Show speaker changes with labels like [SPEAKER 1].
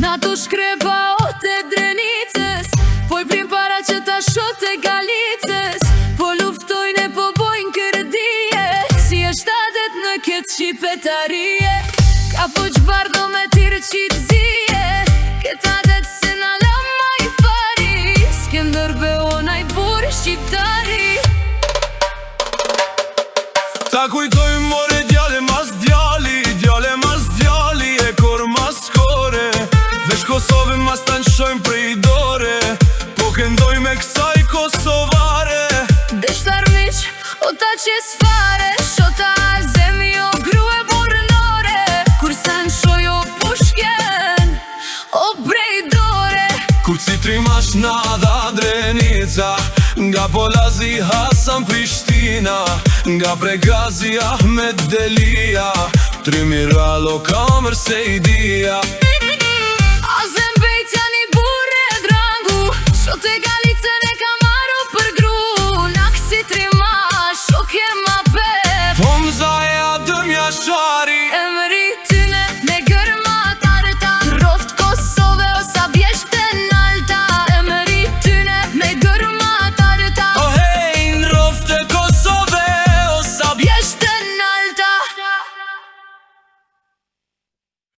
[SPEAKER 1] Na to shkrepa o te drenicës, po I prim para që ta shot e galicës. Po luftojnë e po bojnë kërdije, si e shtatet në këtë shqipetarije. Ka po qbardo me tire qitë zije, këta det se na lama I pari, s'kendër beona I buri shqiptari.
[SPEAKER 2] Ta kujtojmë more djale mas djali, djale mas djali e kor mas kore. Vesh Kosovë mas ta nëshojmë prej dore, po këndoj me kësaj kosovare.
[SPEAKER 1] Deshtar miq, o ta qes fare, shota zemi o grue borënore. Kur sa nëshoj o pushken, o brej dore.
[SPEAKER 2] Kur citrimash na dha Drenica, nga Polazi Hasan Prishtina, nga Pregazi Ahmed Delia, Trimiralo Kamer Sejdia.
[SPEAKER 1] Azem bejt janë I burre drangu, shote gal